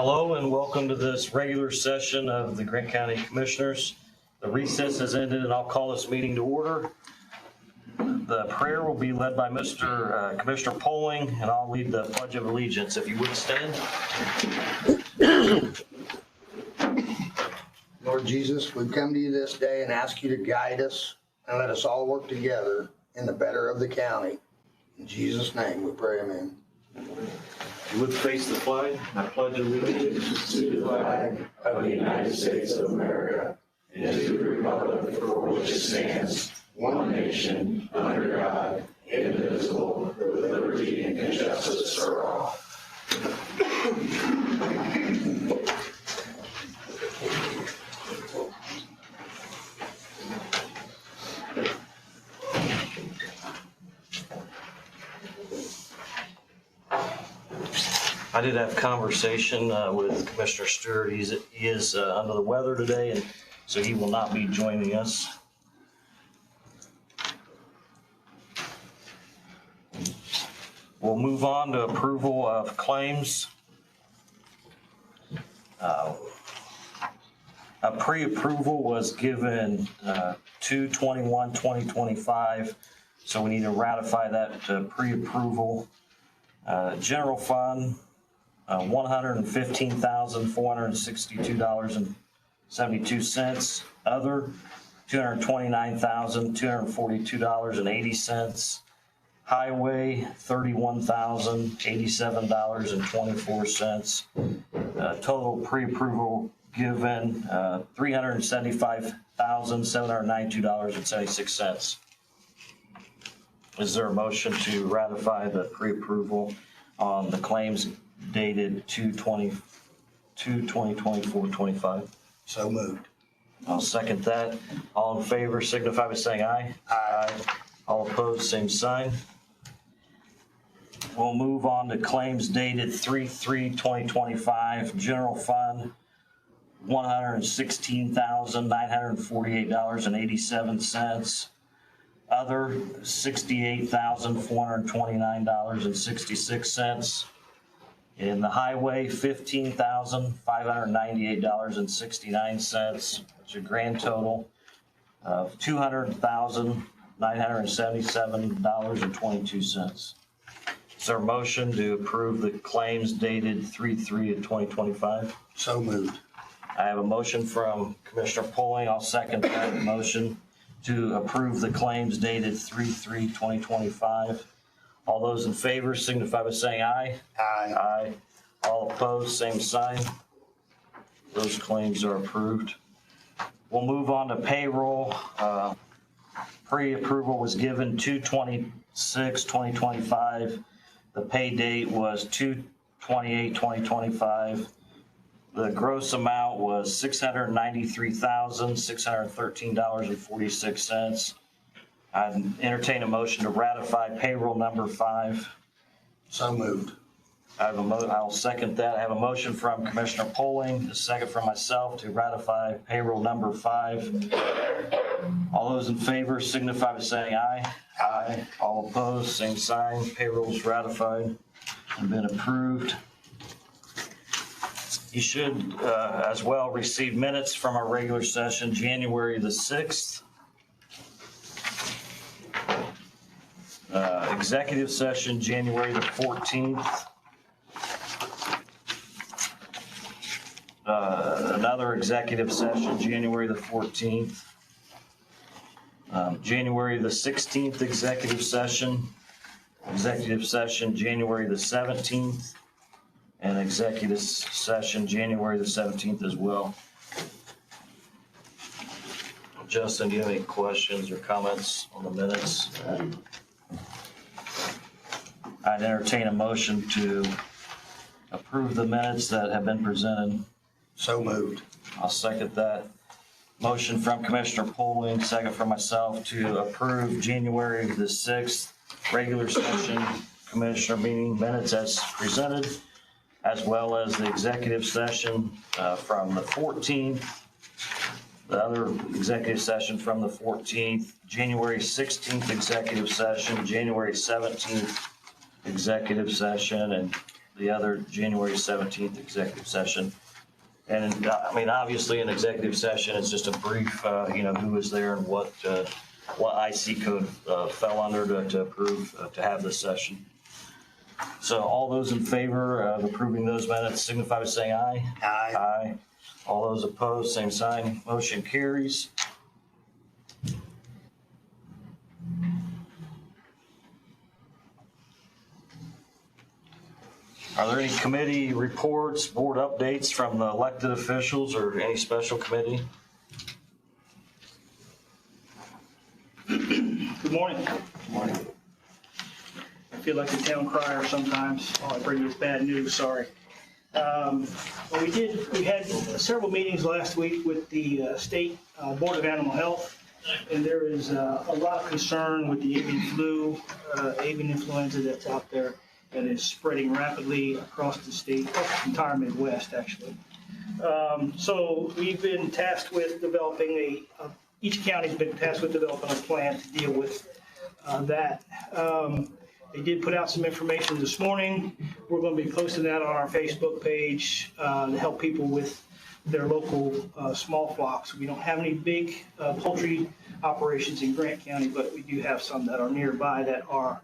Hello and welcome to this regular session of the Grant County Commissioners. The recess has ended and I'll call this meeting to order. The prayer will be led by Commissioner Poling, and I'll lead the Pledge of Allegiance. If you would stand. Lord Jesus, we come to you this day and ask you to guide us and let us all work together in the better of the county. In Jesus' name we pray, amen. You would face the flag. I pledge allegiance to the flag of the United States of America and to the republic for which it stands, one nation, under God, indivisible, with liberty and justice for all. I did have conversation with Commissioner Stewart. He is under the weather today, and so he will not be joining us. We'll move on to approval of claims. A pre-approval was given 2/21/2025, so we need to ratify that pre-approval. General fund, $115,462.72. Other, $229,242.80. Highway, $31,087.24. Total pre-approval given, $375,792.76. Is there a motion to ratify the pre-approval on the claims dated 2/20/24/25? So moved. I'll second that. All in favor signify by saying aye. Aye. All opposed, same sign. We'll move on to claims dated 3/3/2025. General fund, $116,948.87. Other, $68,429.66. In the highway, $15,598.69. It's a grand total of $200,977.22. Is there a motion to approve the claims dated 3/3/2025? So moved. I have a motion from Commissioner Poling. I'll second that motion to approve the claims dated 3/3/2025. All those in favor signify by saying aye. Aye. Aye. All opposed, same sign. Those claims are approved. We'll move on to payroll. Pre-approval was given 2/26/2025. The pay date was 2/28/2025. The gross amount was $693,613.46. I'd entertain a motion to ratify payroll number 5. So moved. I'll second that. I have a motion from Commissioner Poling, a second from myself to ratify payroll number 5. All those in favor signify by saying aye. Aye. All opposed, same sign. Payroll is ratified and been approved. You should as well receive minutes from our regular session, January the 6th. Executive session, January the 14th. Another executive session, January the 14th. January the 16th executive session, January the 17th. And executive session, January the 17th as well. Justin, do you have any questions or comments on the minutes? I'd entertain a motion to approve the minutes that have been presented. So moved. I'll second that. Motion from Commissioner Poling, second from myself to approve January the 6th regular session Commissioner meeting minutes as presented, as well as the executive session from the 14th, the other executive session from the 14th, January 16th executive session, January 17th executive session, and the other January 17th executive session. And I mean, obviously in executive session, it's just a brief, who was there and what IC code fell under to approve to have this session. So all those in favor of approving those minutes signify by saying aye. Aye. Aye. All those opposed, same sign. Motion carries. Are there any committee reports, board updates from the elected officials or any special committee? Good morning. Morning. I feel like a town crier sometimes. All I bring is bad news, sorry. Well, we had several meetings last week with the State Board of Animal Health, and there is a lot of concern with the avian flu, avian influenza that's out there that is spreading rapidly across the state, across the entire Midwest, actually. So we've been tasked with developing each county's been tasked with developing a plan to deal with that. They did put out some information this morning. We're going to be posting that on our Facebook page to help people with their local small flocks. We don't have any big poultry operations in Grant County, but we do have some that are nearby that are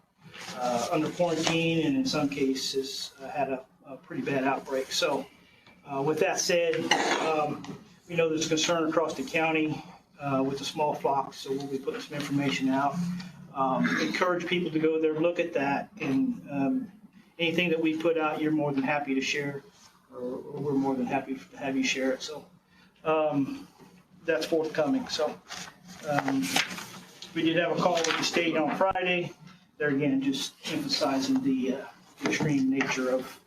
under quarantine and in some cases had a pretty bad outbreak. So with that said, we know there's concern across the county with the small flocks, so we'll be putting some information out. Encourage people to go there, look at that, and anything that we put out, you're more than happy to share, or we're more than happy to have you share it. So that's forthcoming. So we did have a call with the state on Friday. There again, just emphasizing the extreme nature of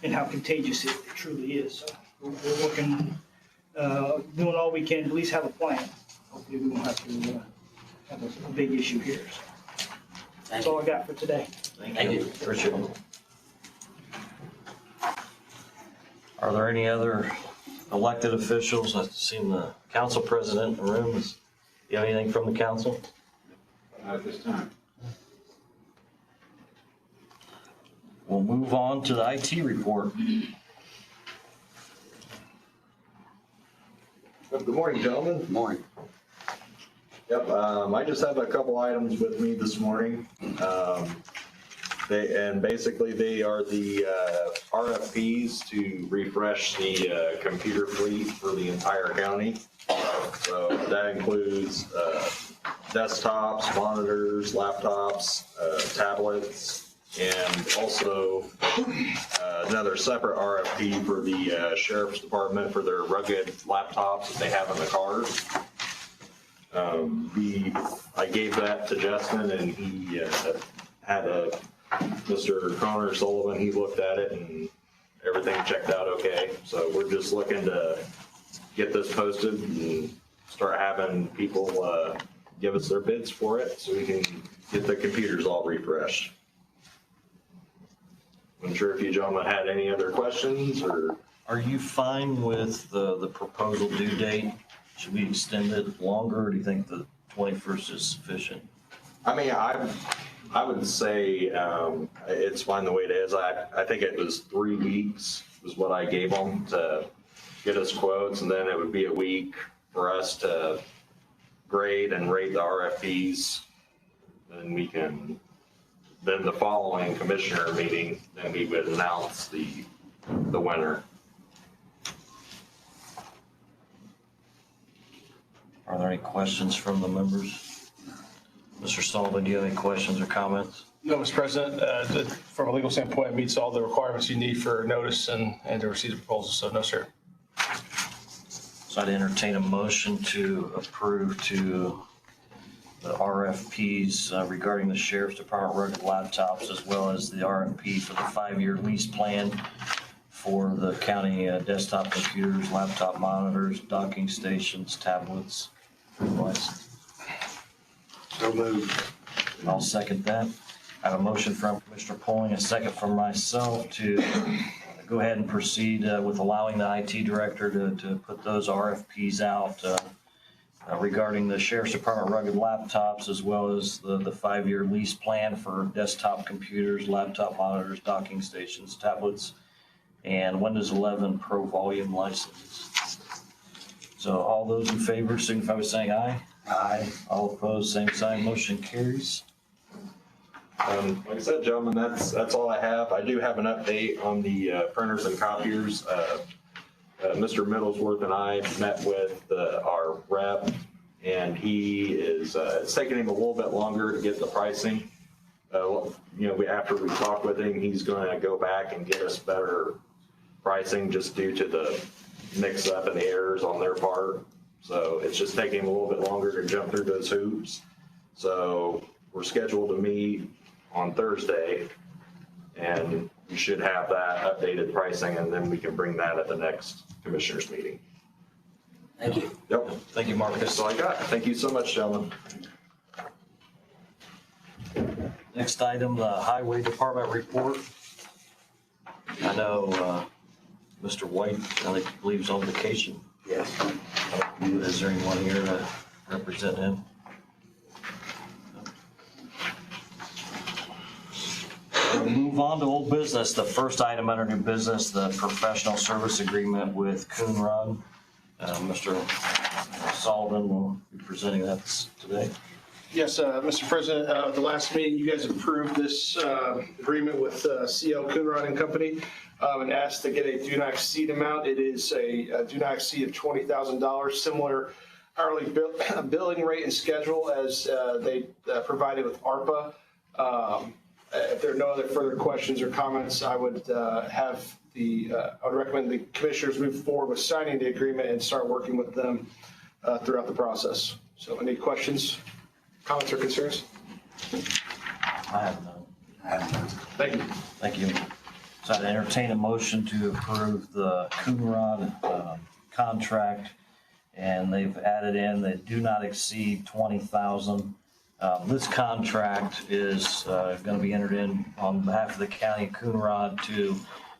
and how contagious it truly is. So we're working, doing all we can to at least have a plan. Hopefully we won't have to have a big issue here. So that's all I got for today. Thank you. Appreciate it. Are there any other elected officials? I've seen the council president in the room. Do you have anything from the council? Not at this time. We'll move on to the IT report. Good morning, gentlemen. Morning. Yep, I just have a couple items with me this morning. Basically they are the RFPs to refresh the computer fleet for the entire county. So that includes desktops, monitors, laptops, tablets, and also another separate RFP for the sheriff's department for their rugged laptops that they have in the cars. I gave that to Justin, and he had Mr. Connor Sullivan. He looked at it and everything checked out okay. So we're just looking to get this posted and start having people give us their bids for it so we can get the computers all refreshed. I'm sure if you gentlemen had any other questions or. Are you fine with the proposal due date? Should we extend it longer, or do you think the 21st is sufficient? I mean, I would say it's fine the way it is. I think it was 3 weeks was what I gave them to get us quotes, and then it would be a week for us to grade and rate the RFPs. And we can, then the following commissioner meeting, then we would announce the winner. Are there any questions from the members? Mr. Sullivan, do you have any questions or comments? No, Mr. President, from a legal standpoint, it meets all the requirements you need for notice and to receive the proposal, so no, sir. So I'd entertain a motion to approve to the RFPs regarding the Sheriff's Department rugged laptops, as well as the RFP for the 5-year lease plan for the county desktop computers, laptop monitors, docking stations, tablets, devices. So moved. I'll second that. I have a motion from Commissioner Polling, a second from myself to go ahead and proceed with allowing the IT director to put those RFPs out regarding the Sheriff's Department rugged laptops, as well as the 5-year lease plan for desktop computers, laptop monitors, docking stations, tablets, and Windows 11 Pro Volume licenses. So all those in favor signify by saying aye. Aye. All opposed, same sign, motion carries. Like I said, gentlemen, that's all I have. I do have an update on the printers and copiers. Mr. Middlesworth and I met with our rep, and he is, it's taking him a little bit longer to get the pricing. After we talk with him, he's going to go back and get us better pricing just due to the mix up and the errors on their part. So it's just taking him a little bit longer to jump through those hoops. So we're scheduled to meet on Thursday, and we should have that updated pricing, and then we can bring that at the next commissioners meeting. Thank you. Yep, Thank you, Marcus. that's all I got. Thank you so much, gentlemen. Next item, the Highway Department report. I know Mr. White, I believe, is on vacation. Yes. Is there anyone here to represent him? We'll move on to old business. The first item under new business, the professional service agreement with Coonrod. Mr. Sullivan will be presenting that today. Yes, Mr. President, at the last meeting, you guys approved this agreement with CL Coonrod and Company and asked to get a do not exceed amount. It is a do not exceed of $20,000, similar hourly billing rate and schedule as they provided with ARPA. If there are no other further questions or comments, I would I would recommend the commissioners move forward with signing the agreement and start working with them throughout the process. So any questions, comments, or concerns? I have none. Thank you. Thank you. So I'd entertain a motion to approve the Coonrod contract, and they've added in that do not exceed $20,000. This contract is going to be entered in on behalf of the county of Coonrod to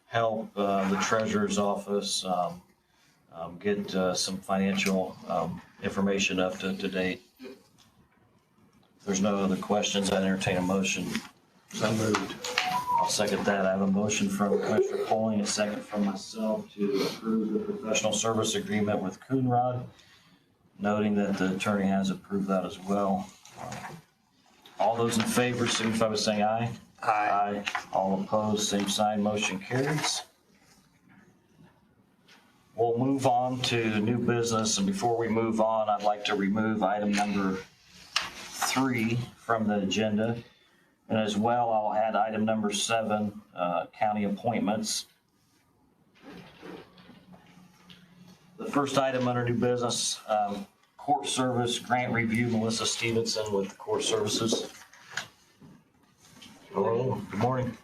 help the treasurer's office get some financial information up to date. If there's no other questions, I'd entertain a motion. So moved. I'll second that. I have a motion from Commissioner Poling, a second from myself to approve the professional service agreement with Coonrod, noting that the attorney has approved that as well. All those in favor signify by saying aye. Aye. All opposed, same sign, motion carries. We'll move on to new business, and before we move on, I'd like to remove item number 3 from the agenda. And as well, I'll add item number 7, county appointments. The first item under new business, court service grant review, Melissa Stephenson with Court Services. Hello, good morning.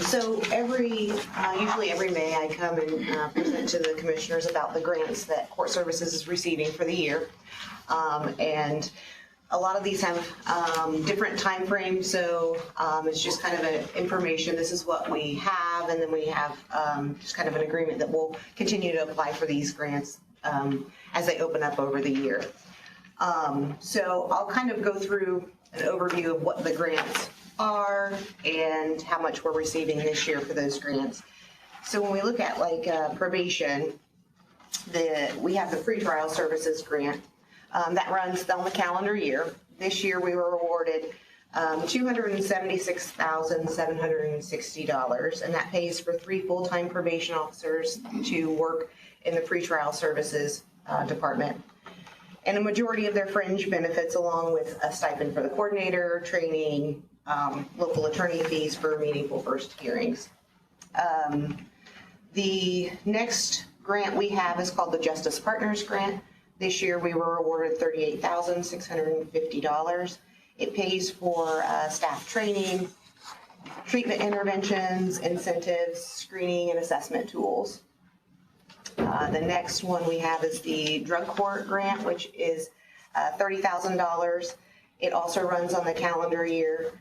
So usually every May, I come and present to the commissioners about the grants that Court Services is receiving for the year. And a lot of these have different timeframes, so it's just kind of an information. This is what we have, and then we have just kind of an agreement that we'll continue to apply for these grants as they open up over the year. So I'll kind of go through an overview of what the grants are and how much we're receiving this year for those grants. So when we look at probation, we have the pretrial services grant. That runs on the calendar year. This year we were awarded $276,760, and that pays for 3 full-time probation officers to work in the pretrial services department. And a majority of their fringe benefits, along with a stipend for the coordinator, training, local attorney fees for meaningful first hearings. The next grant we have is called the Justice Partners Grant. This year we were awarded $38,650. It pays for staff training, treatment interventions, incentives, screening, and assessment tools. The next one we have is the Drug Court Grant, which is $30,000. It also runs on the calendar year.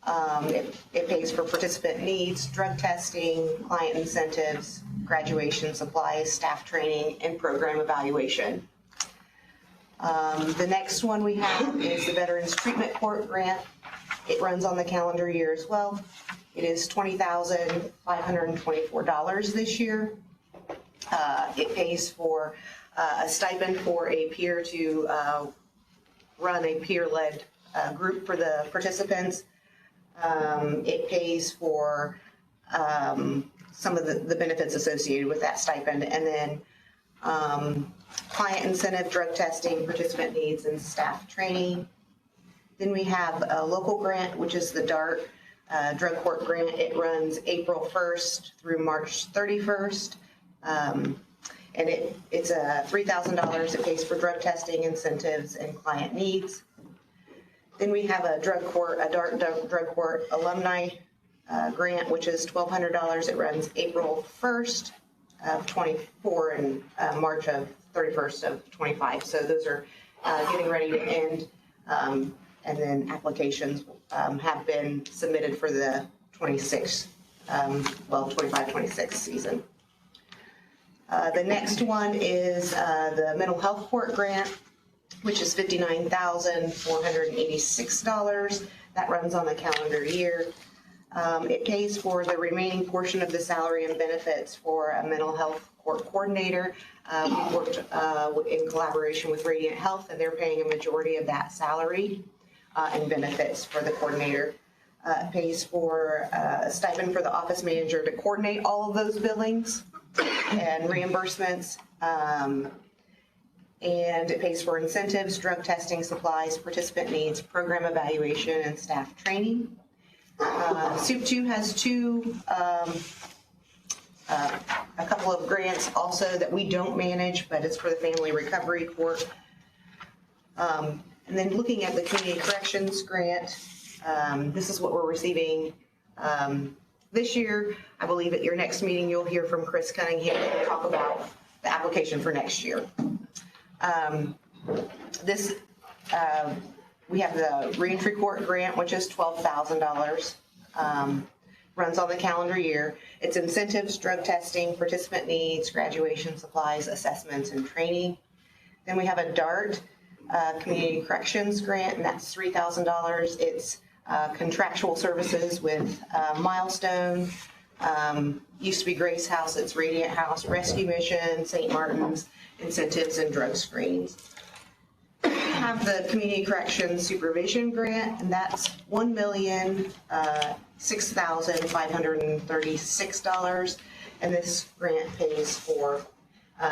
It pays for participant needs, drug testing, client incentives, graduation supplies, staff training, and program evaluation. The next one we have is the Veterans Treatment Court Grant. It runs on the calendar year as well. It is $20,524 this year. It pays for a stipend for a peer to run a peer-led group for the participants. It pays for some of the benefits associated with that stipend, and then client incentive, drug testing, participant needs, and staff training. Then we have a local grant, which is the DART Drug Court Grant. It runs April 1st through March 31st. And it's $3,000. It pays for drug testing, incentives, and client needs. Then we have a DART Drug Court Alumni Grant, which is $1,200. It runs April 1st of 24 and March of 31st of 25. So those are getting ready to end. And then applications have been submitted for the 25-26 season. The next one is the Mental Health Court Grant, which is $59,486. That runs on the calendar year. It pays for the remaining portion of the salary and benefits for a mental health court coordinator. We've worked in collaboration with Radiant Health, and they're paying a majority of that salary and benefits for the coordinator. It pays for a stipend for the office manager to coordinate all of those billings and reimbursements. And it pays for incentives, drug testing, supplies, participant needs, program evaluation, and staff training. SUP 2 has a couple of grants also that we don't manage, but it's for the Family Recovery Court. And then looking at the Community Corrections Grant, this is what we're receiving this year. I believe at your next meeting, you'll hear from Chris Cunningham and talk about the application for next year. We have the Reentry Court Grant, which is $12,000. Runs on the calendar year. It's incentives, drug testing, participant needs, graduation supplies, assessments, and training. Then we have a DART Community Corrections Grant, and that's $3,000. It's contractual services with Milestone, used to be Grace House, it's Radiant House, Rescue Mission, St. Martin's, incentives, and drug screens. We have the Community Corrections Supervision Grant, and that's $1,006,536. And this grant pays for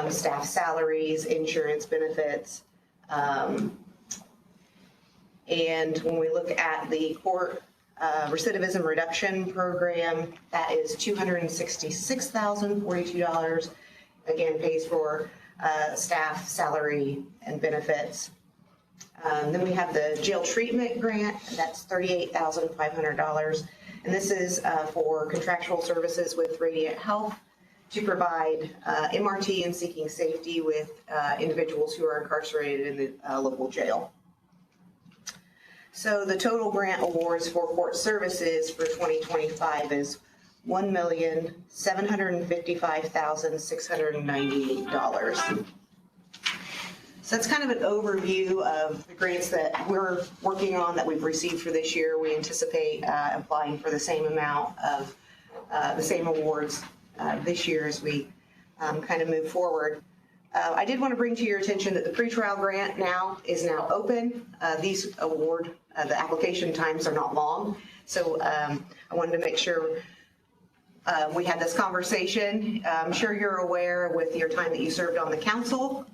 staff salaries, insurance benefits. And when we look at the court recidivism reduction program, that is $266,042. Again, pays for staff salary and benefits. Then we have the jail treatment grant, and that's $38,500. And this is for contractual services with Radiant Health to provide MRT and seeking safety with individuals who are incarcerated in the local jail. So the total grant awards for court services for 2025 is $1,755,698. So that's kind of an overview of the grants that we're working on that we've received for this year. We anticipate applying for the same amount of the same awards this year as we kind of move forward. I did want to bring to your attention that the pretrial grant is now open. These the application times are not long. So I wanted to make sure we had this conversation. I'm sure you're aware with your time that you served on the council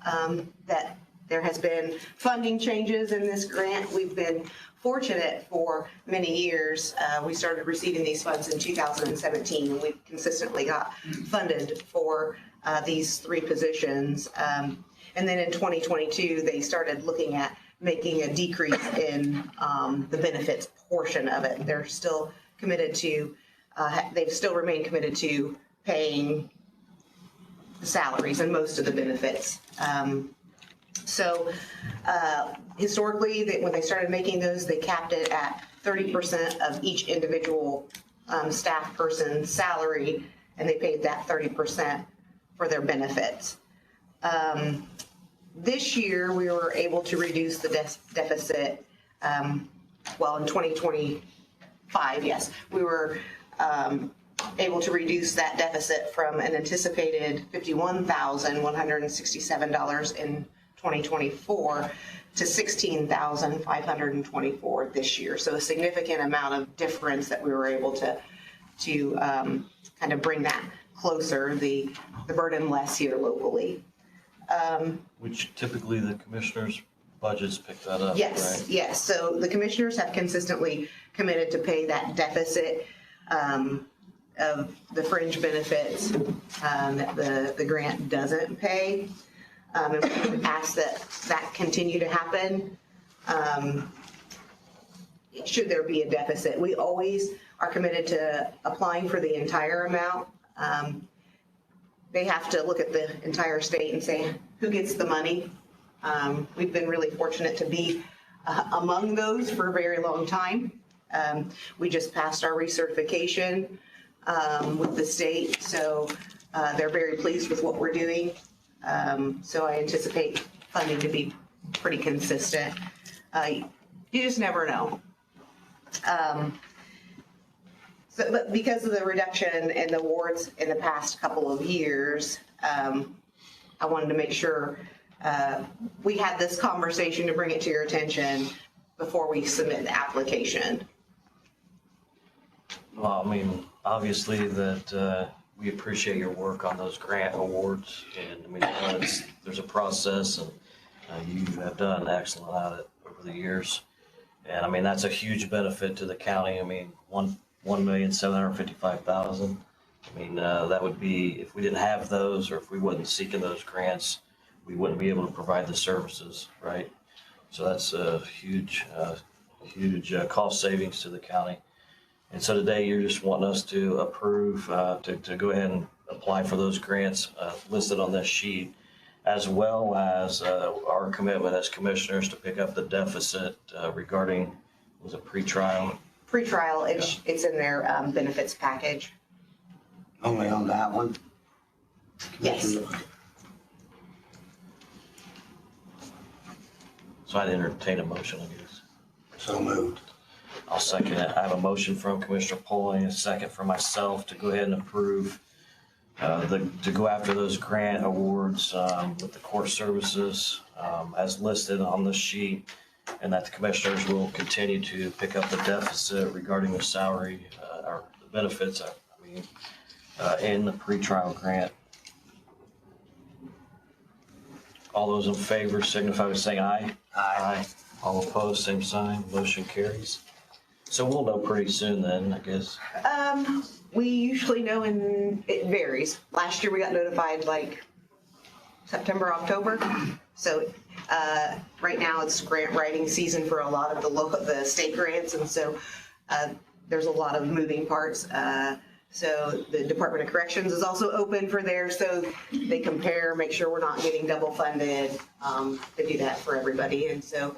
that there has been funding changes in this grant. We've been fortunate for many years. We started receiving these funds in 2017, and we consistently got funded for these three positions. And then in 2022, they started looking at making a decrease in the benefits portion of it. They're still committed to, they've still remained committed to paying the salaries and most of the benefits. Historically, when they started making those, they capped it at 30% of each individual staff person's salary, and they paid that 30% for their benefits. This year, we were able to reduce the deficit, well, in 2025, yes, we were able to reduce that deficit from an anticipated $51,167 in 2024 to $16,524 this year. So a significant amount of difference that we were able to kind of bring that closer, the burden less here locally. Which typically the commissioners' budgets pick that up, Yes, right? yes. So the commissioners have consistently committed to pay that deficit of the fringe benefits that the grant doesn't pay. And we ask that continue to happen. Should there be a deficit, we always are committed to applying for the entire amount. They have to look at the entire state and say, who gets the money? We've been really fortunate to be among those for a very long time. We just passed our recertification with the state, so they're very pleased with what we're doing. So I anticipate funding to be pretty consistent. You just never know. But because of the reduction in the awards in the past couple of years, I wanted to make sure we had this conversation to bring it to your attention before we submit the application. Well, I mean, obviously that we appreciate your work on those grant awards, and I mean, there's a process, and you have done excellent at it over the years. And I mean, that's a huge benefit to the county. I mean, $1,755,000. I mean, that would be, if we didn't have those, or if we wasn't seeking those grants, we wouldn't be able to provide the services, right? So that's a huge cost savings to the county. And so today you're just wanting us to approve, to go ahead and apply for those grants listed on this sheet, as well as our commitment as commissioners to pick up the deficit regarding, was it pretrial? Pre-trial, it's in their benefits package. Only on that one? Yes. So I'd entertain a motion, I guess. So moved. I'll second it. I have a motion from Commissioner Poling, a second from myself to go ahead and approve to go after those grant awards with the court services as listed on the sheet, and that the commissioners will continue to pick up the deficit regarding the salary or the benefits, in the pretrial grant. All those in favor signify by saying aye. Aye. All opposed, same sign. Motion carries. So we'll know pretty soon then, I guess. We usually know it varies. Last year we got notified like September, October. So right now it's grant writing season for a lot of the state grants, and so there's a lot of moving parts. So the Department of Corrections is also open for theirs, so they compare, make sure we're not getting double funded. They do that for everybody, and so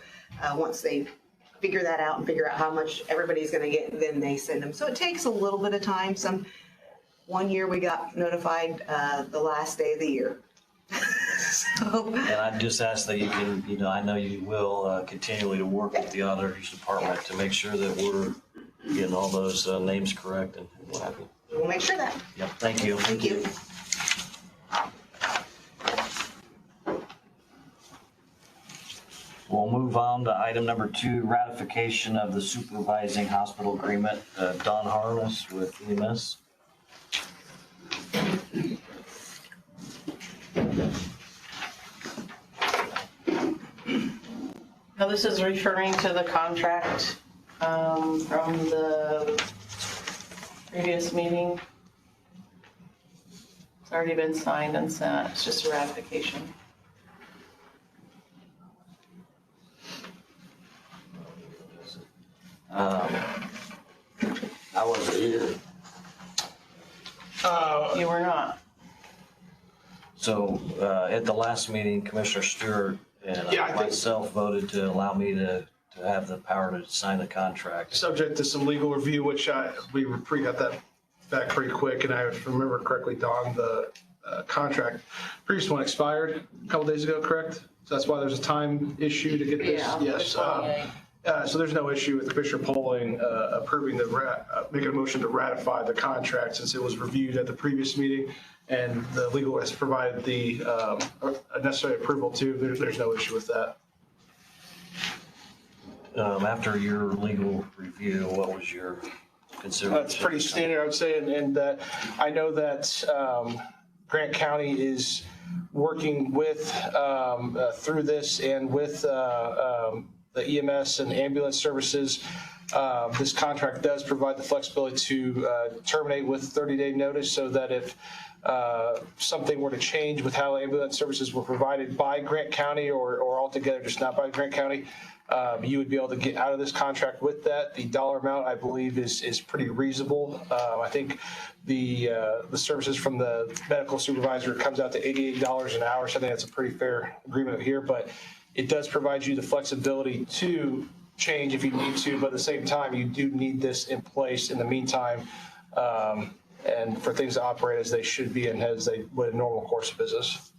once they figure that out and figure out how much everybody's going to get, then they send them. So it takes a little bit of time. One year we got notified the last day of the year. So, And I just ask that you can, I know you will continually to work with the auditor's department to make sure that we're getting all those names correct and what have you. we'll make sure that. Yep, thank you. Thank you. We'll move on to item number 2, ratification of the supervising hospital agreement. Don Harness with EMS. Now, this is referring to the contract from the previous meeting. It's already been signed and sent. It's just a ratification. I wasn't here. You were not. So at the last meeting, Commissioner Stewart and Yeah, I think- myself voted to allow me to have the power to sign the contract. Subject to some legal review, which we got that back pretty quick, and I remember correctly, Don, the contract, previous one expired a couple days ago, correct? So that's why there's a time issue to get this. Yeah, Yes. the 28th. So there's no issue with Commissioner Polling approving making a motion to ratify the contract since it was reviewed at the previous meeting and the legal has provided the necessary approval too. There's no issue with that. After your legal review, what was your consideration? It's pretty standard, I would say, and that I know that Grant County is working with, through this and with the EMS and ambulance services. This contract does provide the flexibility to terminate with 30-day notice so that if something were to change with how ambulance services were provided by Grant County or altogether just not by Grant County, you would be able to get out of this contract with that. The dollar amount, I believe, is pretty reasonable. I think the services from the medical supervisor comes out to $88 an hour, so I think that's a pretty fair agreement here. But it does provide you the flexibility to change if you need to, but at the same time, you do need this in place in the meantime, and for things to operate as they should be and as they would in normal course of business.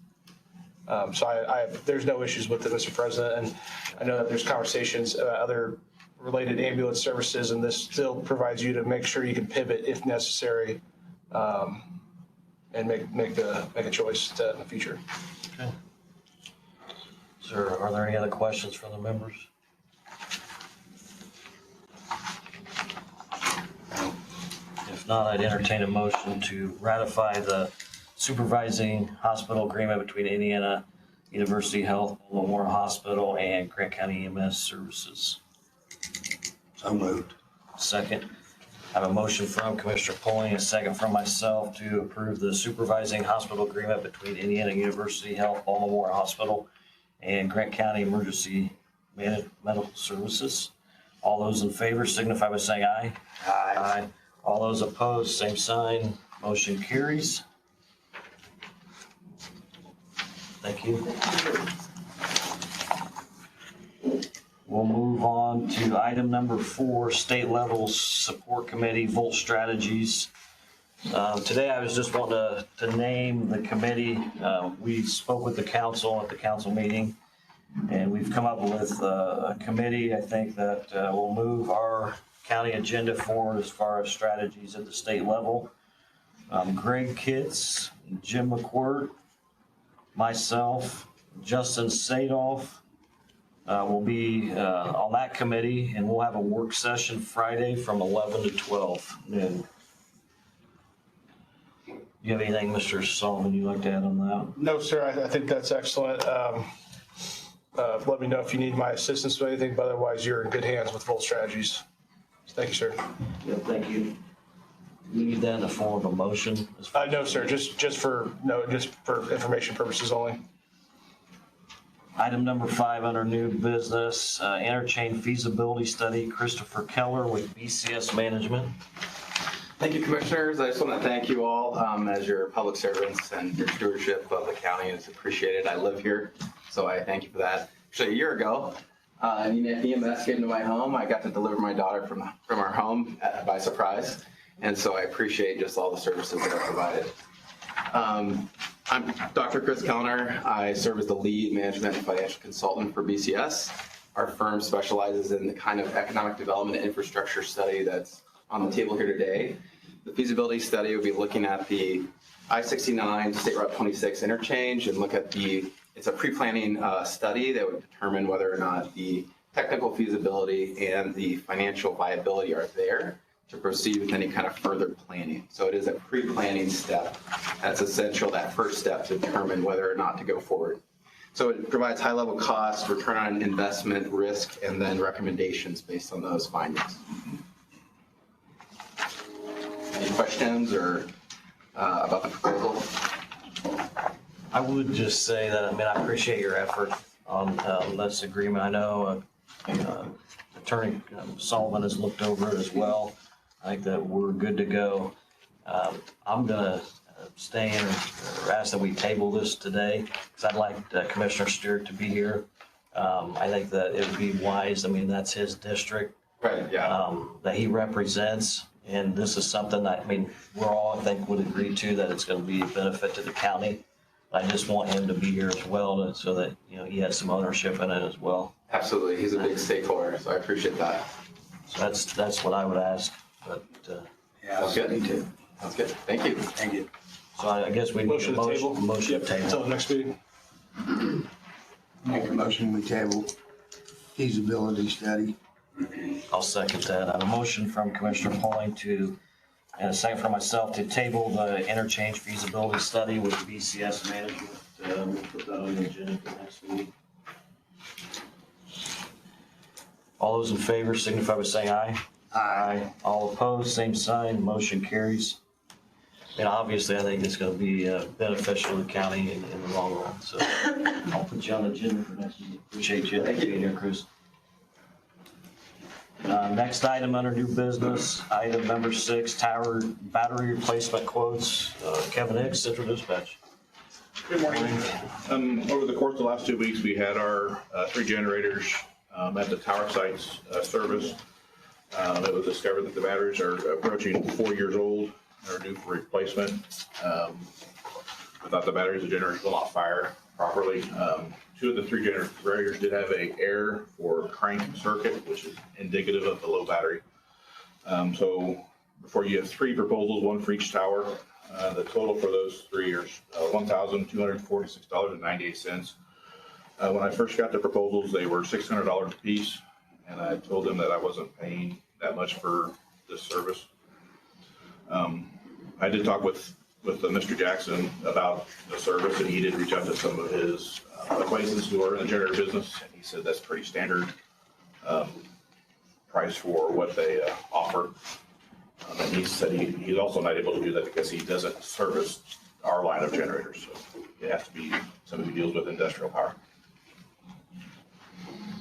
So there's no issues with it, Mr. President, and I know that there's conversations about other related ambulance services, and this still provides you to make sure you can pivot if necessary, and make a choice in the future. Okay. Sir, are there any other questions from the members? If not, I'd entertain a motion to ratify the supervising hospital agreement between Indiana University Health, Memorial Hospital, and Grant County EMS Services. So moved. Second. I have a motion from Commissioner Polling, a second from myself to approve the supervising hospital agreement between Indiana University Health, Memorial Hospital, and Grant County Emergency Medical Services. All those in favor signify by saying aye. Aye. Aye. All those opposed, same sign. Motion carries. Thank you. We'll move on to item number 4, State Level Support Committee, Volt Strategies. Today I was just wanting to name the committee. We spoke with the council at the council meeting, and we've come up with a committee, I think, that will move our county agenda forward as far as strategies at the state level. Greg Kitts, Jim McQuirt, myself, Justin Sadolf will be on that committee, and we'll have a work session Friday from 11 to 12 noon. You have anything, Mr. Sullivan, you'd like to add on that? No, sir, I think that's excellent. Let me know if you need my assistance with anything, but otherwise you're in good hands with Volt Strategies. Thank you, sir. Yeah, thank you. We need that in the form of a motion? No, sir, just for information purposes only. Item number 5 under new business, interchange feasibility study, Christopher Keller with BCS Management. Thank you, Commissioners. I just want to thank you all as your public servants, and your stewardship of the county is appreciated. I live here, so I thank you for that. Actually, a year ago, EMS came to my home. I got to deliver my daughter from our home by surprise, and so I appreciate just all the services that are provided. I'm Dr. Chris Kellner. I serve as the lead management and financial consultant for BCS. Our firm specializes in the kind of economic development and infrastructure study that's on the table here today. The feasibility study will be looking at the I-69 State Route 26 interchange and look at it's a pre-planning study that would determine whether or not the technical feasibility and the financial viability are there to proceed with any kind of further planning. So it is a pre-planning step. That's essential, that first step to determine whether or not to go forward. So it provides high-level costs, return on investment, risk, and then recommendations based on those findings. Any questions or about the proposal? I would just say that, I appreciate your effort on this agreement. I know Attorney Sullivan has looked over it as well. I think that we're good to go. I'm going to stay in or ask that we table this today because I'd like Commissioner Stewart to be here. I think that it would be wise. That's his district. Right, yeah. That he represents. And this is something that, we're all, I think, would agree to that it's going to be a benefit to the county. I just want him to be here as well so that, he has some ownership in it as well. Absolutely, he's a big stakeholder, so I appreciate that. So that's what I would ask, but, Yeah, Sounds good. me too. Sounds good, thank you. Thank you. so I guess we need a Motion to table? motion to table. Until the next meeting. Make a motion, we table feasibility study. I'll second that. I have a motion from Commissioner Pauling and a second from myself to table the interchange feasibility study with BCS management. We'll put that on the agenda for next meeting. All those in favor signify by saying aye. Aye. All opposed, same sign, motion carries. And obviously, I think it's going to be beneficial to the county in the long run, so I'll put you on the agenda for next meeting. Appreciate you being here, Cruz. Next item under new business, item number 6, tower battery replacement quotes. Kevin Hicks, Central Dispatch. Good morning. Over the course of the last 2 weeks, we had our 3 generators at the tower sites service. It was discovered that the batteries are approaching 4 years old and are due for replacement. Without the batteries, the generators will not fire properly. 2 of the 3 generators did have a error for crank circuit, which is indicative of the low battery. So before you have 3 proposals, 1 for each tower. The total for those 3 is $1,246.98. When I first got the proposals, they were $600 a piece, and I told them that I wasn't paying that much for this service. I did talk with Mr. Jackson about the service, and he did reach out to some of his acquaintances who are in the generator business, and he said that's pretty standard price for what they offer. And he said he's also not able to do that because he doesn't service our line of generators, so it has to be somebody who deals with industrial power.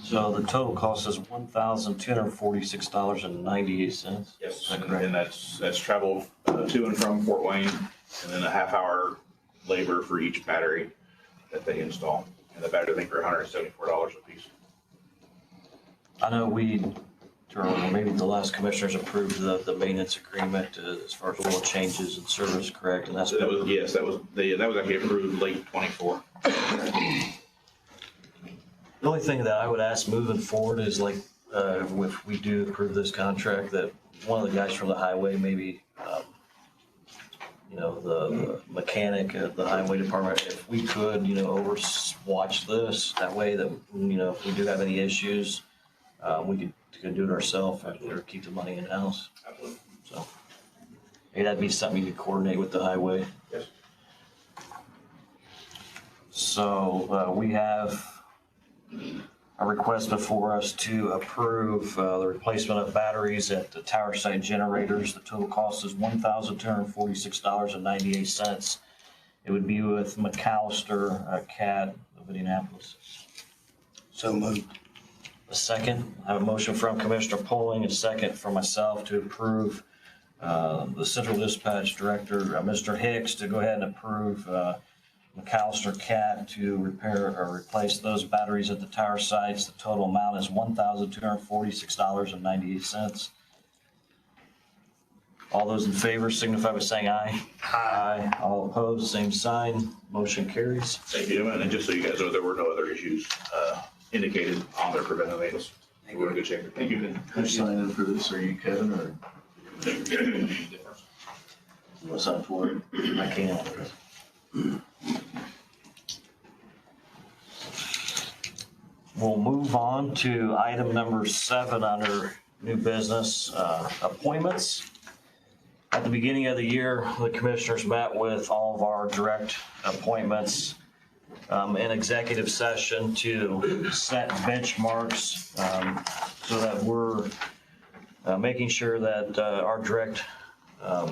So the total cost is $1,246.98. Yes, Is that correct? and that's travel to and from Fort Wayne, and then a half-hour labor for each battery that they install. And the battery, I think, are $174 a piece. I know maybe the last commissioners approved the maintenance agreement as far as oil changes and service, correct? And that's So that was actually approved late '24. the only thing that I would ask moving forward is like, if we do approve this contract, that one of the guys from the highway, maybe, the mechanic at the highway department, if we could, overwatch this, that way that, if we do have any issues, we could do it ourselves or keep the money in-house. Absolutely. So maybe that'd be something you could coordinate with the highway. Yes. So we have a request before us to approve the replacement of batteries at the tower site generators. The total cost is $1,246.98. It would be with McAllister CAT of Indianapolis. So moved. A second. I have a motion from Commissioner Pauling, a second from myself to approve the Central Dispatch Director, Mr. Hicks, to go ahead and approve McAllister CAT to repair or replace those batteries at the tower sites. The total amount is $1,246.98. All those in favor signify by saying aye. Aye. All opposed, same sign. Motion carries. Thank you, and just so you guys know, there were no other issues indicated on their preventive maintenance. We're in good shape. Thank you. Who's signing for this? Are you Kevin or? What's up for it? I can't. We'll move on to item number 7 under new business, appointments. At the beginning of the year, the commissioners met with all of our direct appointments in executive session to set benchmarks so that we're making sure that our direct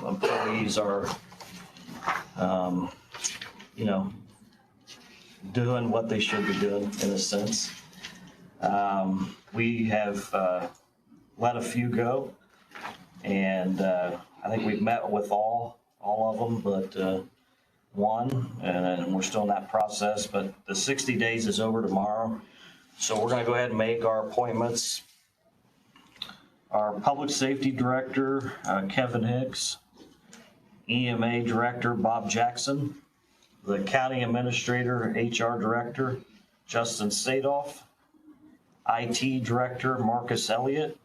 employees are, doing what they should be doing in a sense. We have let a few go, and I think we've met with all of them, but one, and we're still in that process, but the 60 days is over tomorrow. So we're gonna go ahead and make our appointments. Our Public Safety Director, Kevin Hicks, EMA Director, Bob Jackson, the county administrator, HR director, Justin Sadoff, IT director, Marcus Elliott.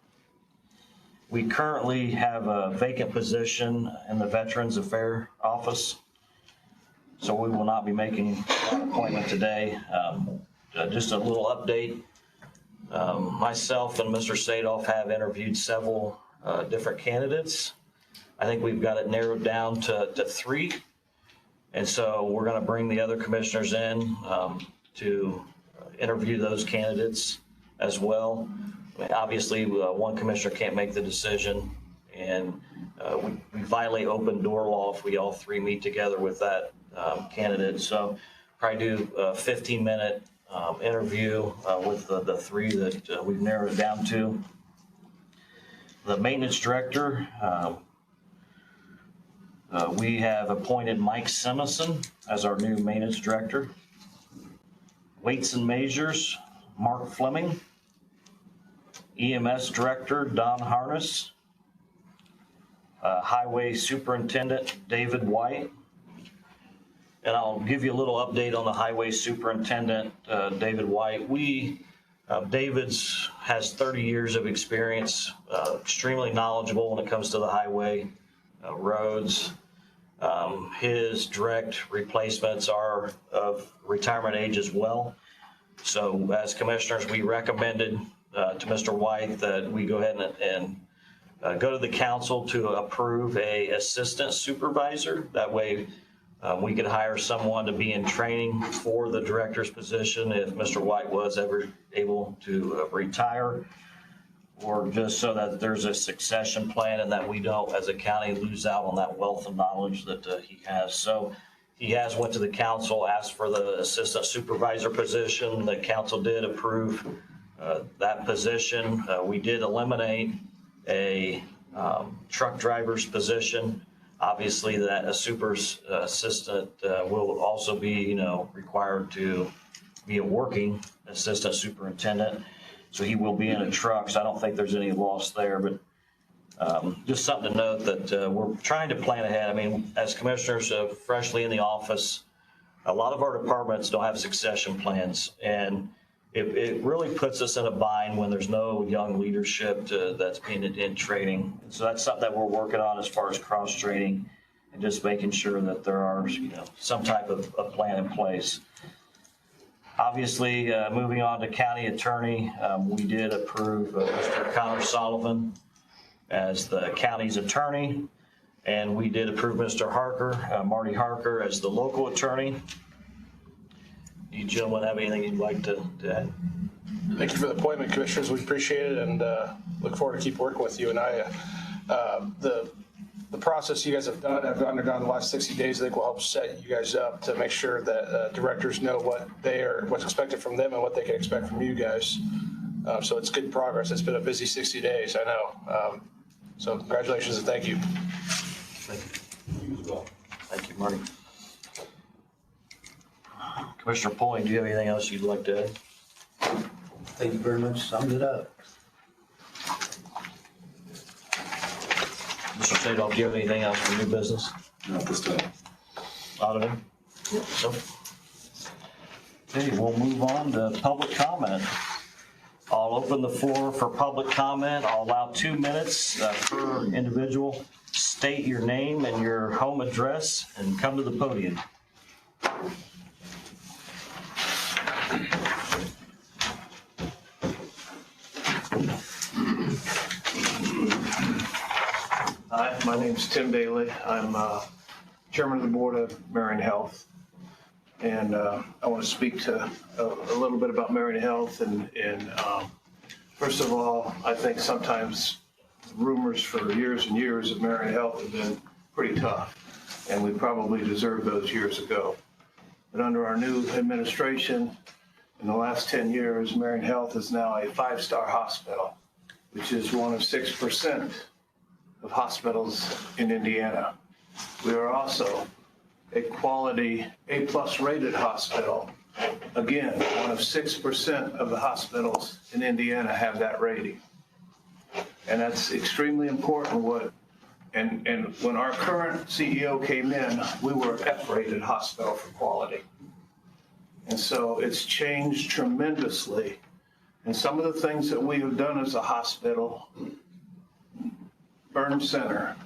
We currently have a vacant position in the Veterans Affairs Office, so we will not be making an appointment today. Just a little update. Myself and Mr. Sadoff have interviewed several different candidates. I think we've got it narrowed down to 3. And so we're going to bring the other commissioners in to interview those candidates as well. Obviously, one commissioner can't make the decision, and we violate open door law if we all 3 meet together with that candidate. So probably do a 15-minute interview with the 3 that we've narrowed it down to. The maintenance director, we have appointed Mike Stephenson as our new maintenance director. Weights and measures, Mark Fleming. EMS director, Don Harness. Highway superintendent, David White. And I'll give you a little update on the highway superintendent, David White. David's has 30 years of experience, extremely knowledgeable when it comes to the highway roads. His direct replacements are of retirement age as well. So as commissioners, we recommended to Mr. White that we go ahead and go to the council to approve a assistant supervisor. That way we could hire someone to be in training for the director's position if Mr. White was ever able to retire, or just so that there's a succession plan and that we don't, as a county, lose out on that wealth of knowledge that he has. So he has went to the council, asked for the assistant supervisor position. The council did approve that position. We did eliminate a truck driver's position. Obviously, that a super assistant will also be, required to be a working assistant superintendent. So he will be in a truck, so I don't think there's any loss there. But just something to note that we're trying to plan ahead. I mean, as commissioners freshly in the office, a lot of our departments don't have succession plans, and it really puts us in a bind when there's no young leadership that's being in training. So that's something that we're working on as far as cross training and just making sure that there are some type of a plan in place. Obviously, moving on to county attorney, we did approve Mr. Connor Sullivan as the county's attorney, and we did approve Mr. Harker, Marty Harker, as the local attorney. You gentlemen have anything you'd like to add? Thank you for the appointment, commissioners. We appreciate it and look forward to keep working with you. And the process you guys have undergone the last 60 days, I think will help set you guys up to make sure that directors know what's expected from them and what they can expect from you guys. So it's good progress. It's been a busy 60 days, I know. So congratulations and thank you. Thank you. You as well. Thank you, Marty. Commissioner Pulling, do you have anything else you'd like to add? Thank you very much. Summed it up. Mr. Sadoff, do you have anything else for new business? Not this time. Donovan? Nope. Okay, we'll move on to public comment. I'll open the floor for public comment. I'll allow 2 minutes per individual. State your name and your home address and come to the podium. Hi, my name's Tim Bailey. I'm chairman of the board of Marion Health. And I want to speak to a little bit about Marion Health. And first of all, I think sometimes rumors for years and years of Marion Health have been pretty tough. And we probably deserved those years ago. But under our new administration, in the last 10 years, Marion Health is now a 5-star hospital, which is one of 6% of hospitals in Indiana. We are also a quality A+ rated hospital. Again, one of 6% of the hospitals in Indiana have that rating. And that's extremely important what And when our current CEO came in, we were an F-rated hospital for quality. And so it's changed tremendously. And some of the things that we have done as a hospital, burn center,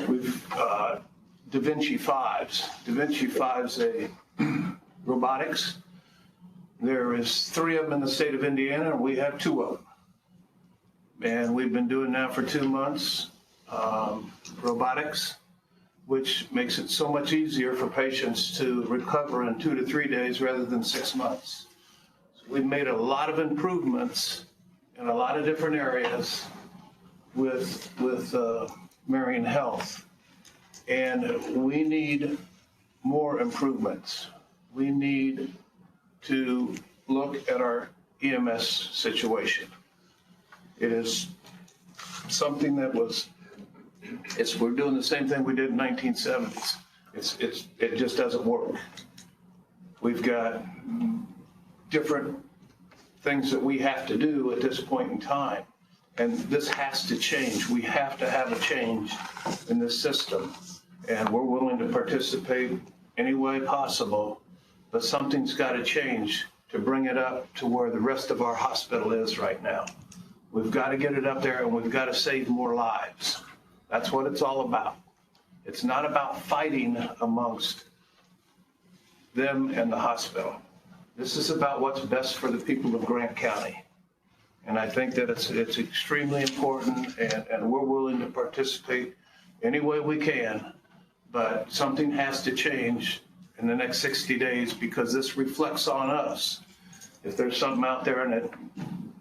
we've, Da Vinci 5s. Da Vinci 5's a robotics. There is 3 of them in the state of Indiana, and we have 2 of them. And we've been doing that for 2 months, robotics, which makes it so much easier for patients to recover in 2 to 3 days rather than 6 months. So we've made a lot of improvements in a lot of different areas with Marion Health. And we need more improvements. We need to look at our EMS situation. It is something that we're doing the same thing we did in 1970s. It just doesn't work. We've got different things that we have to do at this point in time. And this has to change. We have to have a change in this system. And we're willing to participate any way possible, but something's got to change to bring it up to where the rest of our hospital is right now. We've got to get it up there, and we've got to save more lives. That's what it's all about. It's not about fighting amongst them and the hospital. This is about what's best for the people of Grant County. And I think that it's extremely important, and we're willing to participate any way we can, but something has to change in the next 60 days because this reflects on us. If there's something out there and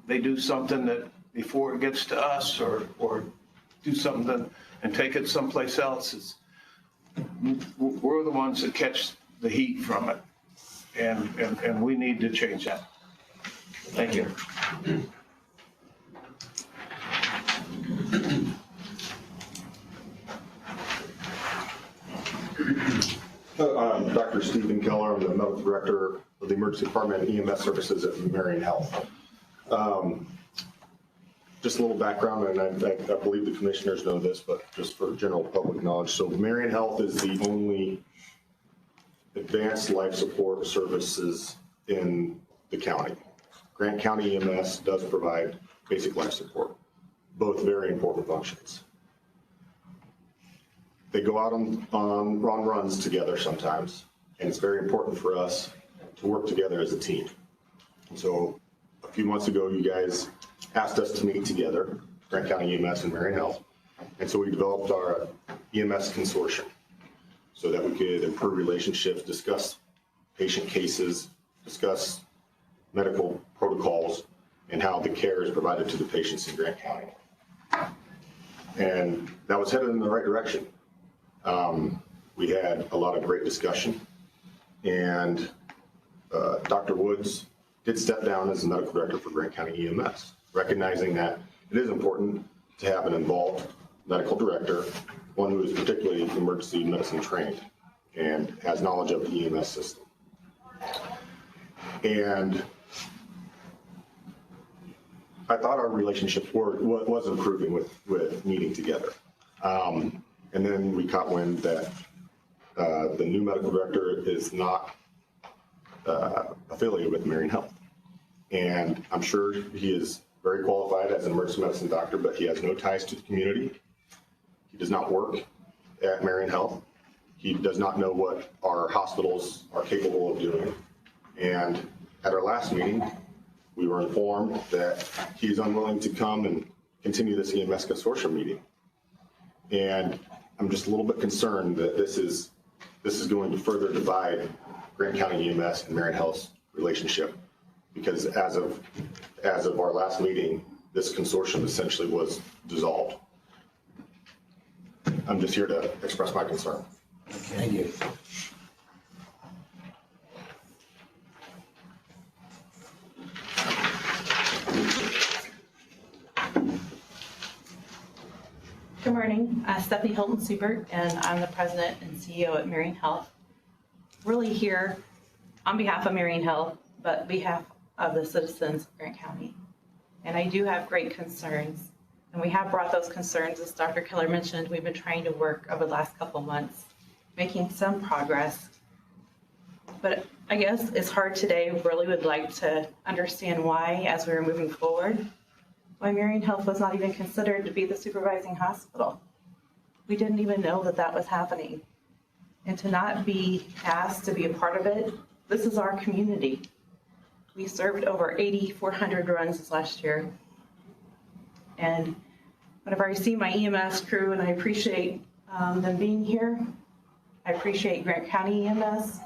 they do something that before it gets to us or do something and take it someplace else, we're the ones that catch the heat from it. And we need to change that. Thank you. I'm Dr. Stephen Keller. I'm the Medical Director of the Emergency Department and EMS Services at Marion Health. Just a little background, and I believe the commissioners know this, but just for general public knowledge. So Marion Health is the only advanced life support services in the county. Grant County EMS does provide basic life support, both very important functions. They go out on runs together sometimes, and it's very important for us to work together as a team. And so a few months ago, you guys asked us to meet together, Grant County EMS and Marion Health, and so we developed our EMS consortium so that we could improve relationships, discuss patient cases, discuss medical protocols, and how the care is provided to the patients in Grant County. And that was headed in the right direction. We had a lot of great discussion, and Dr. Woods did step down as the medical director for Grant County EMS, recognizing that it is important to have an involved medical director, one who is particularly emergency medicine trained and has knowledge of the EMS system. And I thought our relationship was improving with meeting together. And then we caught wind that the new medical director is not affiliated with Marion Health. And I'm sure he is very qualified as an emergency medicine doctor, but he has no ties to the community. He does not work at Marion Health. He does not know what our hospitals are capable of doing. And at our last meeting, we were informed that he's unwilling to come and continue this EMS consortium meeting. And I'm just a little bit concerned that this is going to further divide Grant County EMS and Marion Health's relationship, because as of our last meeting, this consortium essentially was dissolved. I'm just here to express my concern. Thank you. Good morning, Stephanie Hilton-Subert, and I'm the president and CEO at Marion Health. Really here on behalf of Marion Health, but on behalf of the citizens of Grant County. And I do have great concerns And we have brought those concerns, as Dr. Keller mentioned, we've been trying to work over the last couple months, making some progress. But I guess it's hard today. Really would like to understand why, as we were moving forward, why Marion Health was not even considered to be the supervising hospital. We didn't even know that that was happening. And to not be asked to be a part of it, this is our community. We served over 8,400 runs this last year. And whenever I see my EMS crew, and I appreciate them being here, I appreciate Grant County EMS,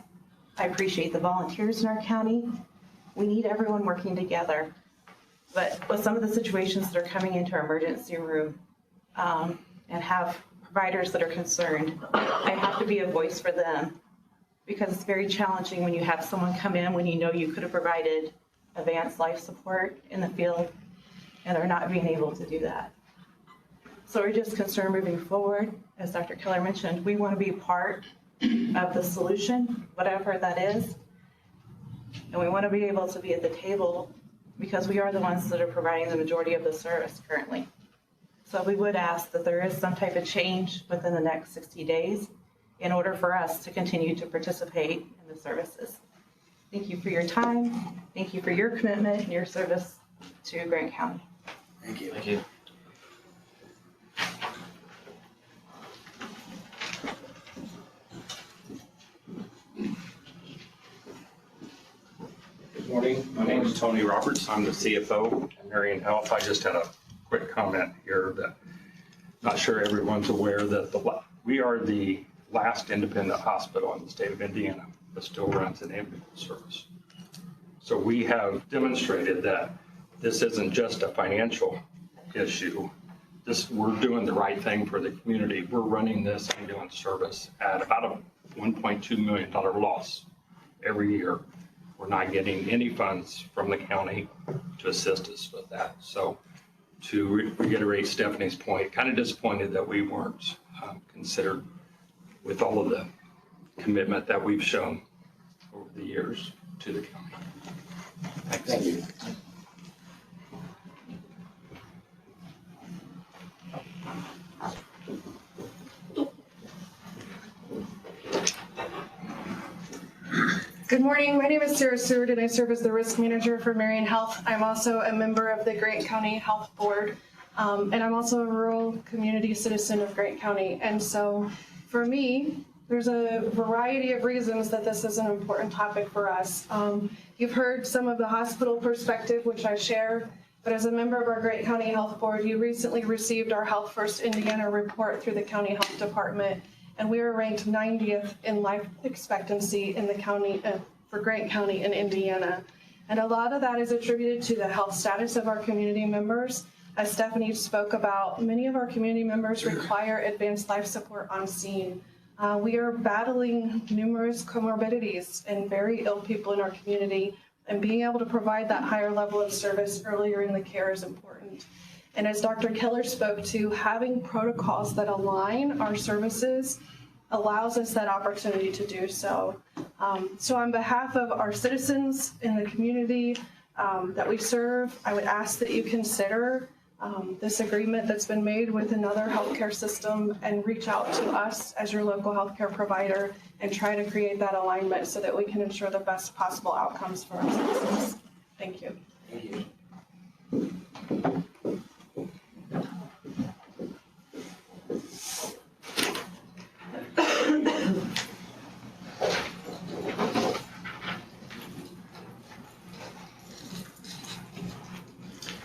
I appreciate the volunteers in our county. We need everyone working together. But with some of the situations that are coming into our emergency room and have providers that are concerned, I have to be a voice for them, because it's very challenging when you have someone come in when you know you could have provided advanced life support in the field and they're not being able to do that. So we're just concerned moving forward. As Dr. Keller mentioned, we want to be part of the solution, whatever that is. And we want to be able to be at the table because we are the ones that are providing the majority of the service currently. So we would ask that there is some type of change within the next 60 days in order for us to continue to participate in the services. Thank you for your time. Thank you for your commitment and your service to Grant County. Thank you. Thank you. Good morning. My name is Tony Roberts. I'm the CFO at Marion Health. I just had a quick comment here that not sure everyone's aware that we are the last independent hospital in the state of Indiana that still runs an ambulance service. So we have demonstrated that this isn't just a financial issue. We're doing the right thing for the community. We're running this ambulance service at about a $1.2 million loss every year. We're not getting any funds from the county to assist us with that. So to reiterate Stephanie's point, kind of disappointed that we weren't considered with all of the commitment that we've shown over the years to the county. Thanks. Thank you. Good morning. My name is Sarah Seward, and I serve as the risk manager for Marion Health. I'm also a member of the Grant County Health Board, and I'm also a rural community citizen of Grant County. And so for me, there's a variety of reasons that this is an important topic for us. You've heard some of the hospital perspective, which I share, but as a member of our Grant County Health Board, you recently received our Health First Indiana report through the County Health Department. And we are ranked 90th in life expectancy in the county for Grant County in Indiana. And a lot of that is attributed to the health status of our community members. As Stephanie spoke about, many of our community members require advanced life support on scene. We are battling numerous comorbidities and very ill people in our community, and being able to provide that higher level of service earlier in the care is important. And as Dr. Keller spoke to, having protocols that align our services allows us that opportunity to do so. So on behalf of our citizens in the community that we serve, I would ask that you consider this agreement that's been made with another healthcare system and reach out to us as your local healthcare provider and try to create that alignment so that we can ensure the best possible outcomes for our citizens. Thank you. Thank you.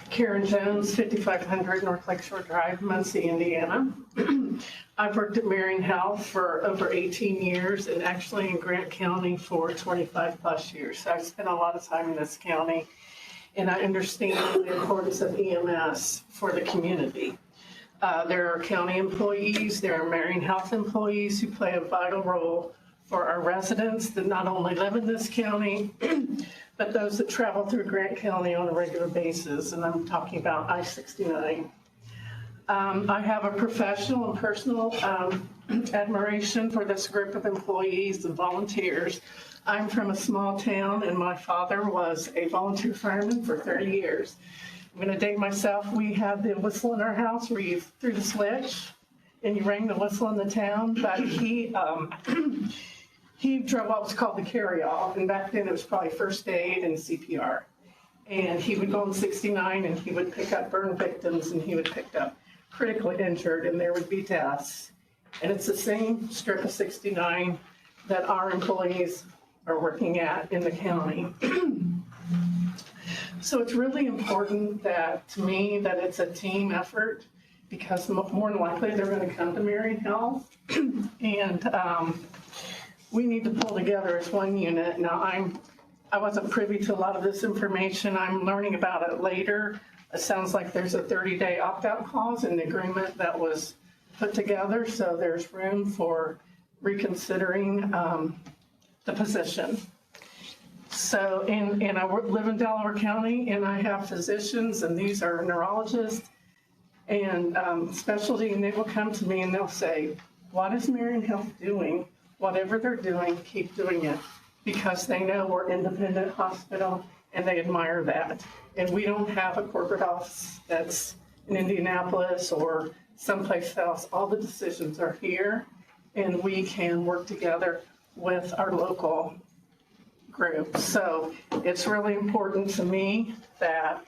Karen Jones, 5500 North Lakeshore Drive, Muncie, Indiana. I've worked at Marion Health for over 18 years and actually in Grant County for 25 plus years. So I've spent a lot of time in this county and I understand the importance of EMS for the community. There are county employees, there are Marion Health employees who play a vital role for our residents that not only live in this county, but those that travel through Grant County on a regular basis, and I'm talking about I-69. I have a professional and personal admiration for this group of employees and volunteers. I'm from a small town, and my father was a volunteer fireman for 30 years. I'm gonna date myself. We had the whistle in our house where you threw the switch and you rang the whistle in the town, but he drove what was called the carry-all, and back then it was probably first aid and CPR. And he would go on 69 and he would pick up burn victims and he would pick up critically injured, and there would be deaths. And it's the same strip of 69 that our employees are working at in the county. So it's really important that, to me, that it's a team effort, because more than likely they're going to come to Marion Health. And we need to pull together as one unit. Now, I wasn't privy to a lot of this information. I'm learning about it later. It sounds like there's a 30-day opt-out clause in the agreement that was put together, so there's room for reconsidering the position. So, and I live in Delaware County, and I have physicians, and these are neurologists and specialty, and they will come to me and they'll say, what is Marion Health doing? Whatever they're doing, keep doing it, because they know we're an independent hospital and they admire that. And we don't have a corporate office that's in Indianapolis or someplace else. All the decisions are here, and we can work together with our local group. So it's really important to me that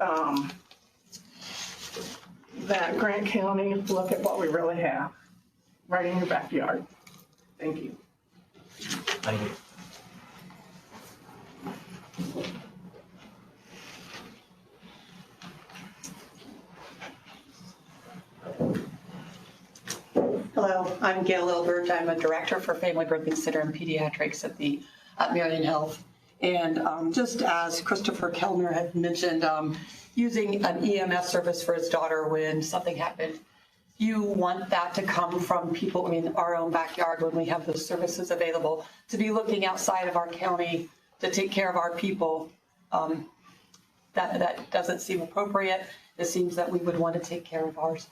that Grant County look at what we really have right in your backyard. Thank you. Thank you. Hello, I'm Gail Elbert. I'm a director for Family Birthing Center and Pediatrics at Marion Health. And just as Christopher Kellner had mentioned, using an EMS service for his daughter when something happened, you want that to come from people in our own backyard when we have those services available. To be looking outside of our county to take care of our people, that doesn't seem appropriate. It seems that we would want to take care of ours.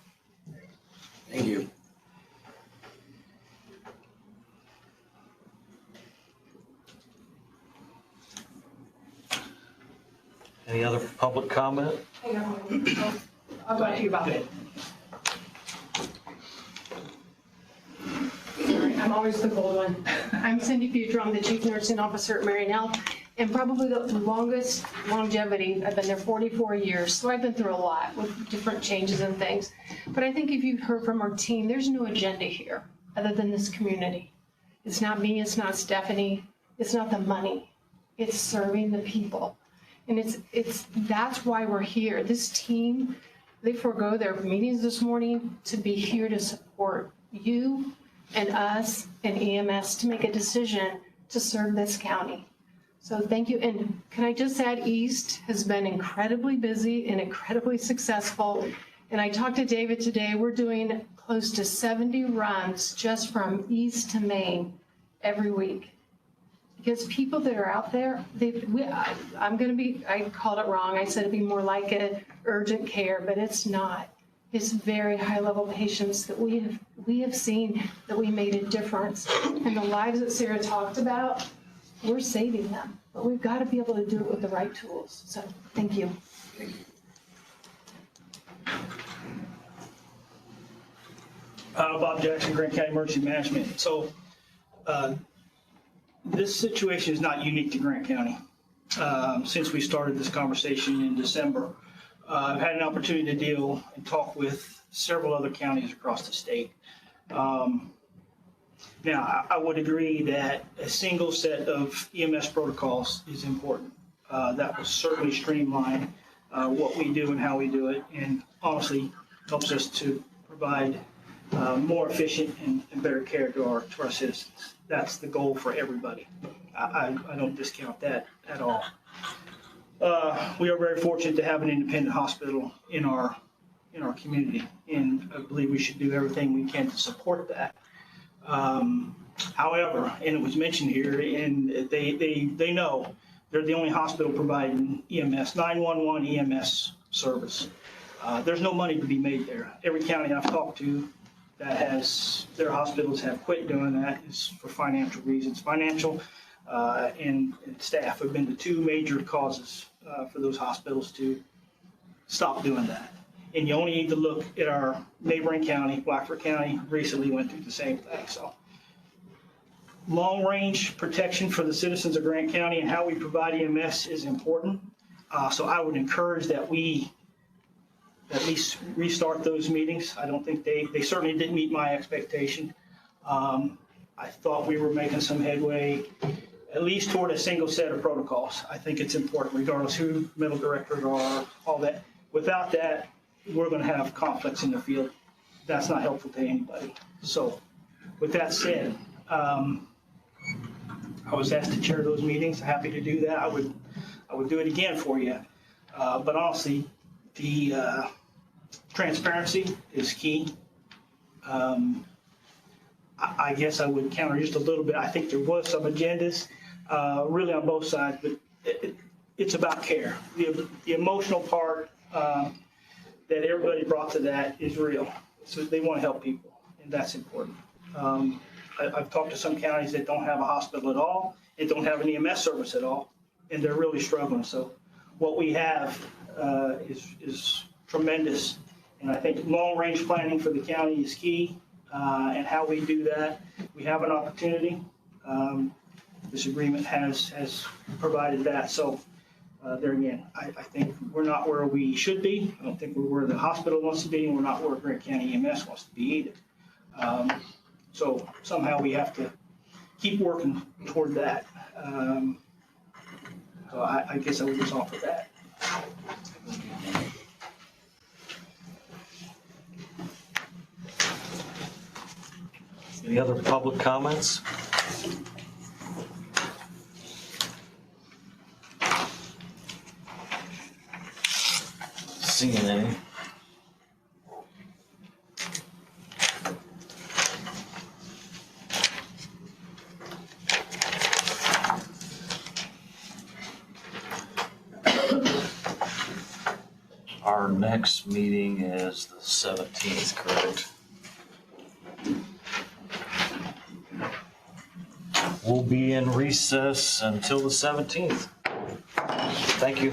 Thank you. Any other public comment? I'll talk to you about it. I'm always the bold one. I'm Cindy Future. I'm the Chief Nursing Officer at Marion Health, and probably the longest longevity. I've been there 44 years, so I've been through a lot with different changes and things. But I think if you've heard from our team, there's no agenda here other than this community. It's not me, it's not Stephanie, it's not the money. It's serving the people. And that's why we're here. This team, they forego their meetings this morning to be here to support you and us and EMS to make a decision to serve this county. So thank you. And can I just add, East has been incredibly busy and incredibly successful. And I talked to David today. We're doing close to 70 runs just from East to Maine every week. Because people that are out there, I called it wrong. I said it'd be more like an urgent care, but it's not. It's very high level patients that we have seen that we made a difference. And the lives that Sarah talked about, we're saving them. But we've got to be able to do it with the right tools. So thank you. Thank you. Bob Jackson, Grant County Emergency Management. So this situation is not unique to Grant County. Since we started this conversation in December, I've had an opportunity to deal and talk with several other counties across the state. Now, I would agree that a single set of EMS protocols is important. That will certainly streamline what we do and how we do it, and honestly helps us to provide more efficient and better care to our citizens. That's the goal for everybody. I don't discount that at all. We are very fortunate to have an independent hospital in our community, and I believe we should do everything we can to support that. However, and it was mentioned here, and they know they're the only hospital providing EMS, 911 EMS service. There's no money to be made there. Every county I've talked to that has their hospitals have quit doing that is for financial reasons. Financial and staff have been the two major causes for those hospitals to stop doing that. And you only need to look at our neighboring county, Blackford County, recently went through the same thing, so. Long-range protection for the citizens of Grant County and how we provide EMS is important. So I would encourage that we at least restart those meetings. I don't think they certainly didn't meet my expectation. I thought we were making some headway, at least toward a single set of protocols. I think it's important regardless who middle directors are, all that. Without that, we're going to have conflicts in the field. That's not helpful to anybody. So with that said, I was asked to chair those meetings. Happy to do that. I would do it again for you. But honestly, the transparency is key. I guess I would counter just a little bit. I think there was some agendas, really on both sides, but it's about care. The emotional part that everybody brought to that is real. So they want to help people, and that's important. I've talked to some counties that don't have a hospital at all and don't have an EMS service at all, and they're really struggling. So what we have is tremendous, and I think long-range planning for the county is key, and how we do that. We have an opportunity. This agreement has provided that. So there again, I think we're not where we should be. I don't think we're where the hospital wants to be, and we're not where Grant County EMS wants to be either. So somehow we have to keep working toward that. So I guess I would just offer that. Any other public comments? Seeing any. Our next meeting is the 17th, correct? We'll be in recess until the 17th. Thank you.